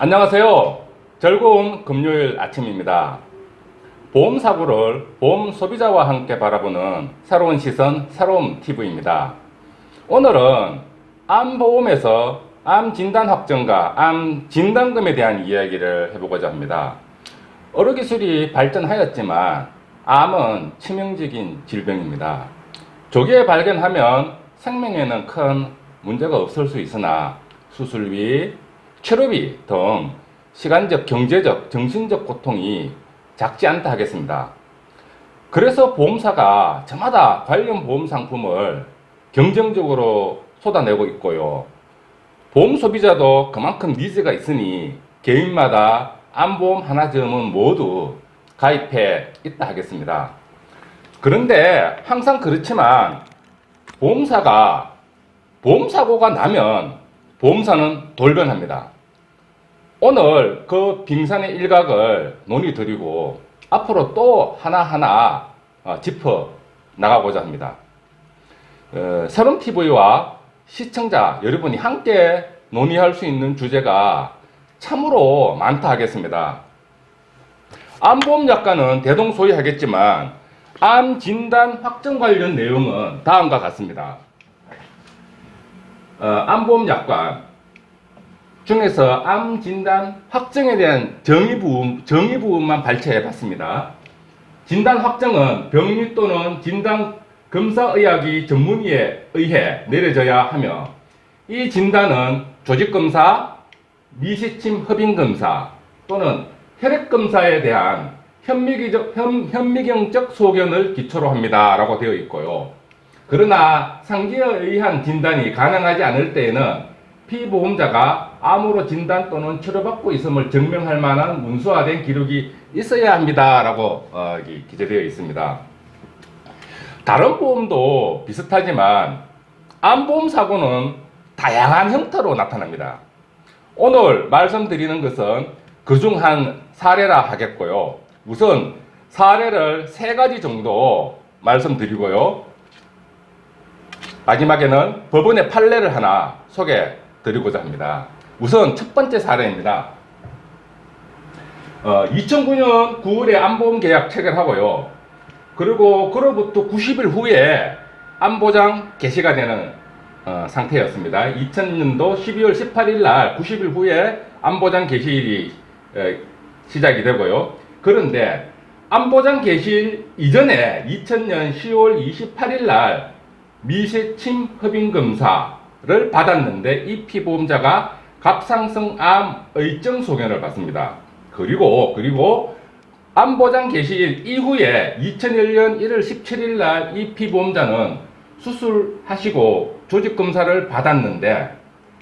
안녕하세요. 즐거운 금요일 아침입니다. 보험사고를 보험 소비자와 함께 바라보는 새로운 시선, 새로운 TV입니다. 오늘은 암보험에서 암진단 확정과 암진단금에 대한 이야기를 해보고자 합니다. 의료기술이 발전하였지만 암은 치명적인 질병입니다. 조기에 발견하면 생명에는 큰 문제가 없을 수 있으나 수술비, 치료비 등 시간적, 경제적, 정신적 고통이 작지 않다 하겠습니다. 그래서 보험사가 저마다 관련 보험 상품을 경쟁적으로 쏟아내고 있고요. 보험 소비자도 그만큼 니즈가 있으니 개인마다 암보험 하나쯤은 모두 가입해 있다 하겠습니다. 그런데 항상 그렇지만 보험사가 보험사고가 나면 보험사는 돌변합니다. 오늘 그 빙산의 일각을 논의드리고 앞으로 또 하나하나 짚어 나가고자 합니다. 새롬TV와 시청자 여러분이 함께 논의할 수 있는 주제가 참으로 많다 하겠습니다. 암보험약관은 대동소이하겠지만 암진단 확정 관련 내용은 다음과 같습니다. 암보험약관 중에서 암진단 확정에 대한 정의 부분만 발췌해 봤습니다. 진단 확정은 병리 또는 진단 검사의학의 전문의에 의해 내려져야 하며 이 진단은 조직검사, 미시침 협인검사 또는 혈액검사에 대한 현미경적 소견을 기초로 합니다 라고 되어 있고요. 그러나 상기에 의한 진단이 가능하지 않을 때에는 피보험자가 암으로 진단 또는 치료받고 있음을 증명할 만한 문서화된 기록이 있어야 합니다 라고 기재되어 있습니다. 다른 보험도 비슷하지만 암보험 사고는 다양한 형태로 나타납니다. 오늘 말씀드리는 것은 그중 한 사례라 하겠고요. 우선 사례를 3가지 정도 말씀드리고요. 마지막에는 법원의 판례를 하나 소개해 드리고자 합니다. 우선 첫 번째 사례입니다. 2009년 9월에 암보험 계약 체결하고요. 그리고 그로부터 90일 후에 암보장 개시가 되는 상태였습니다. 2000년도 12월 18일 날 90일 후에 암보장 개시일이 시작이 되고요. 그런데 암보장 개시일 이전에 2000년 10월 28일 날 미세침 협인검사를 받았는데 이 피보험자가 갑상선 암 의증 소견을 받습니다. 그리고 암보장 개시일 이후에 2001년 1월 17일 날 이 피보험자는 수술하시고 조직검사를 받았는데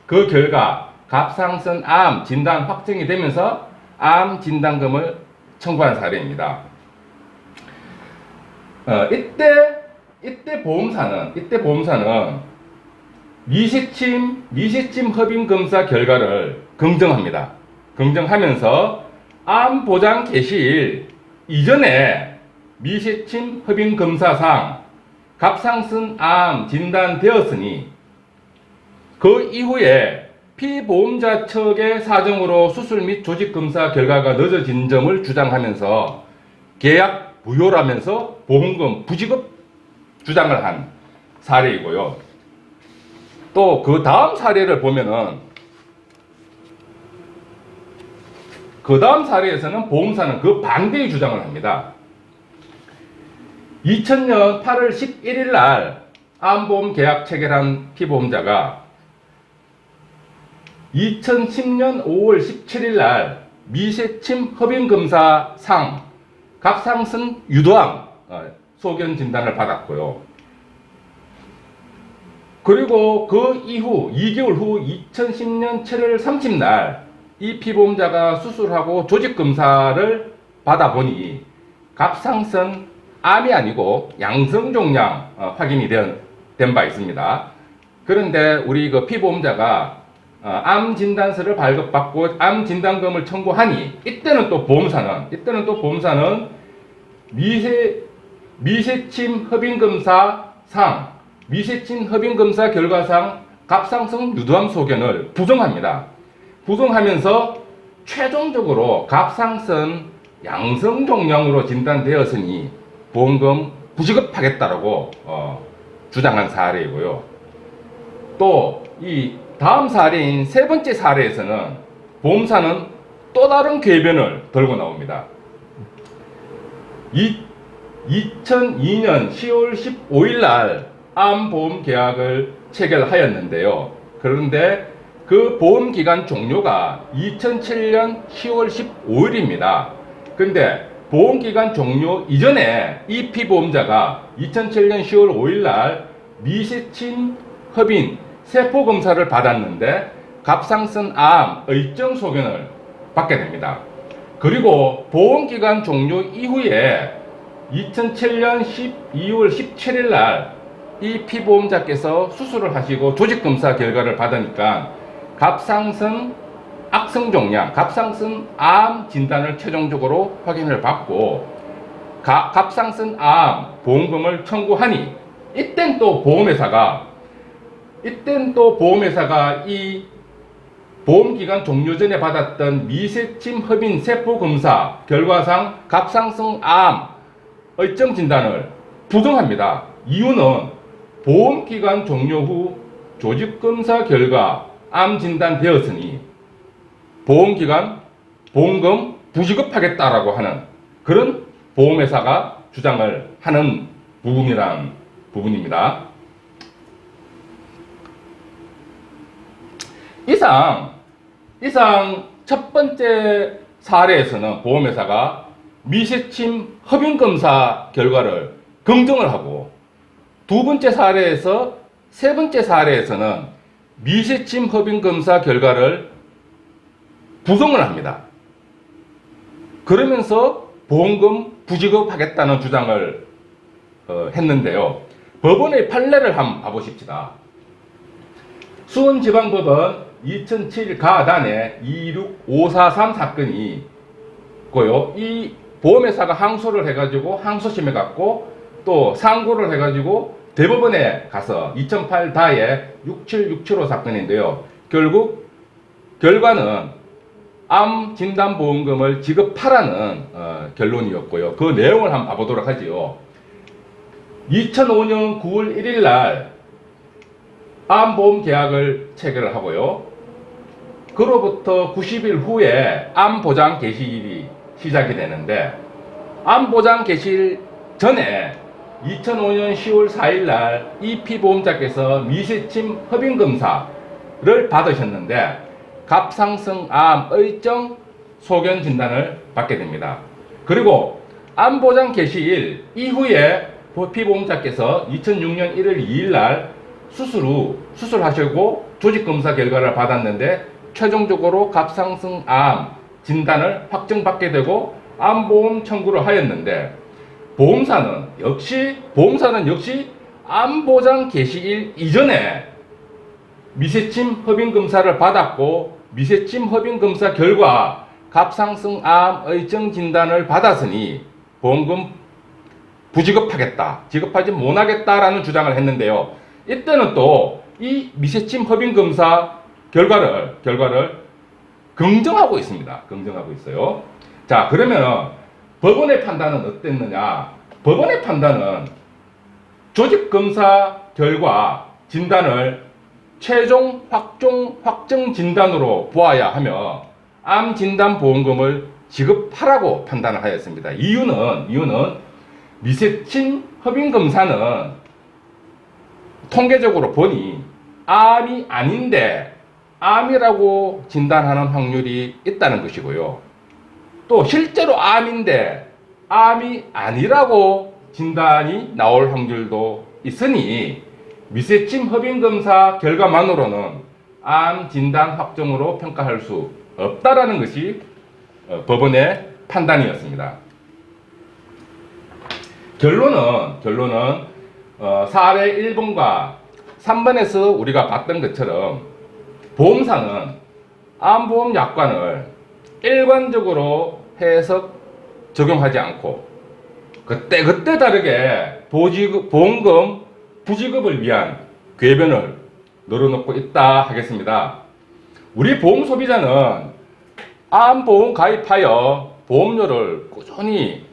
그 결과 갑상선 암 진단 확정이 되면서 암 진단금을 청구한 사례입니다. 이때 보험사는 미시침 협인검사 결과를 긍정합니다. 긍정하면서 암보장 개시일 이전에 미시침 협인검사상 갑상선 암 진단되었으니 그 이후에 피보험자 측의 사정으로 수술 및 조직검사 결과가 늦어진 점을 주장하면서 계약 무효라면서 보험금 부지급 주장을 한 사례이고요. 또 그 다음 사례를 보면은 그 다음 사례에서는 보험사는 그 반대의 주장을 합니다. 2000년 8월 11일 날 암보험 계약 체결한 피보험자가 2010년 5월 17일 날 미세침 협인검사상 갑상선 유도암 소견 진단을 받았고요. 그리고 그 이후 2개월 후 2010년 7월 30날 이 피보험자가 수술하고 조직검사를 받아보니 갑상선 암이 아니고 양성종양 확인이 된 바 있습니다. 그런데 우리 그 피보험자가 암 진단서를 발급받고 암 진단금을 청구하니 이때는 또 보험사는 미세침 협인검사 결과상 갑상선 유도암 소견을 부정합니다. 부정하면서 최종적으로 갑상선 양성종양으로 진단되었으니 보험금 부지급하겠다라고 주장한 사례이고요. 또 이 다음 사례인 세 번째 사례에서는 보험사는 또 다른 궤변을 들고 나옵니다. 2002년 10월 15일 날 암보험 계약을 체결하였는데요. 그런데 그 보험기간 종료가 2007년 10월 15일입니다. 근데 보험기간 종료 이전에 이 피보험자가 2007년 10월 5일 날 미세침 협인 세포검사를 받았는데 갑상선 암 의정 소견을 받게 됩니다. 그리고 보험기간 종료 이후에 2007년 12월 17일 날 이 피보험자께서 수술을 하시고 조직검사 결과를 받으니까 갑상선 악성종양, 갑상선 암 진단을 최종적으로 확인을 받고 갑상선 암 보험금을 청구하니 이땐 또 보험회사가 이 보험기간 종료 전에 받았던 미세침 협인 세포검사 결과상 갑상선 암 의정 진단을 부정합니다. 이유는 보험기간 종료 후 조직검사 결과 암 진단되었으니 보험금 부지급하겠다라고 하는 그런 보험회사가 주장을 하는 부분입니다. 이상 첫 번째 사례에서는 보험회사가 미세침 협인검사 결과를 긍정을 하고 두 번째 사례에서 세 번째 사례에서는 미세침 협인검사 결과를 부정을 합니다. 그러면서 보험금 부지급하겠다는 주장을 했는데요. 법원의 판례를 한번 봐보십시다. 수원지방법원 2007 가단에 26543 사건이 있고요. 이 보험회사가 항소를 해가지고 항소심에 갔고 또 상고를 해가지고 대법원에 가서 2008 다에 67675 사건인데요. 결국 결과는 암 진단보험금을 지급하라는 결론이었고요. 그 내용을 한번 봐보도록 하지요. 2005년 9월 1일 날 암보험 계약을 체결을 하고요. 그로부터 90일 후에 암보장 개시일이 시작이 되는데 암보장 개시일 전에 2005년 10월 4일 날 이 피보험자께서 미세침 협인검사를 받으셨는데 갑상선 암 의정 소견 진단을 받게 됩니다. 그리고 암보장 개시일 이후에 피보험자께서 2006년 1월 2일 날 수술하시고 조직검사 결과를 받았는데 최종적으로 갑상선 암 진단을 확정받게 되고 암보험 청구를 하였는데 보험사는 역시 암보장 개시일 이전에 미세침 협인검사를 받았고 미세침 협인검사 결과 갑상선 암 의정 진단을 받았으니 보험금 지급하지 못하겠다라는 주장을 했는데요. 이때는 또 이 미세침 협인검사 결과를 긍정하고 있습니다. 긍정하고 있어요. 자, 그러면 법원의 판단은 어땠느냐? 법원의 판단은 조직검사 결과 진단을 최종 확정 진단으로 보아야 하며 암 진단 보험금을 지급하라고 판단을 하였습니다. 이유는 미세침 협인 검사는 통계적으로 보니 암이 아닌데 암이라고 진단하는 확률이 있다는 것이고요. 또 실제로 암인데 암이 아니라고 진단이 나올 확률도 있으니 미세침 협인 검사 결과만으로는 암 진단 확정으로 평가할 수 없다라는 것이 법원의 판단이었습니다. 결론은 사례 1번과 3번에서 우리가 봤던 것처럼 보험사는 암보험 약관을 일관적으로 해석 적용하지 않고 그때 다르게 보험금 부지급을 위한 궤변을 늘어놓고 있다 하겠습니다. 우리 보험 소비자는 암보험 가입하여 보험료를 꾸준히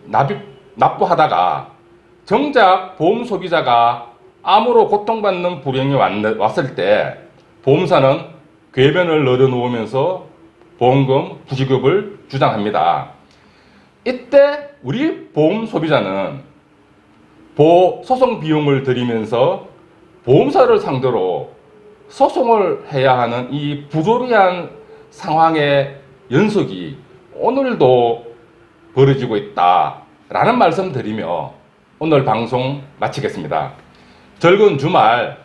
납부하다가 정작 보험 소비자가 암으로 고통받는 불행이 왔을 때 보험사는 궤변을 늘어놓으면서 보험금 부지급을 주장합니다. 이때 우리 보험 소비자는 소송 비용을 들이면서 보험사를 상대로 소송을 해야 하는 이 부조리한 상황의 연속이 오늘도 벌어지고 있다라는 말씀 드리며 오늘 방송 마치겠습니다. 즐거운 주말,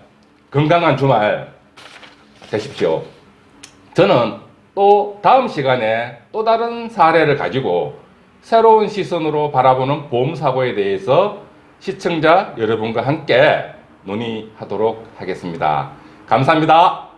건강한 주말 되십시오. 저는 또 다음 시간에 또 다른 사례를 가지고 새로운 시선으로 바라보는 보험사고에 대해서 시청자 여러분과 함께 논의하도록 하겠습니다. 감사합니다.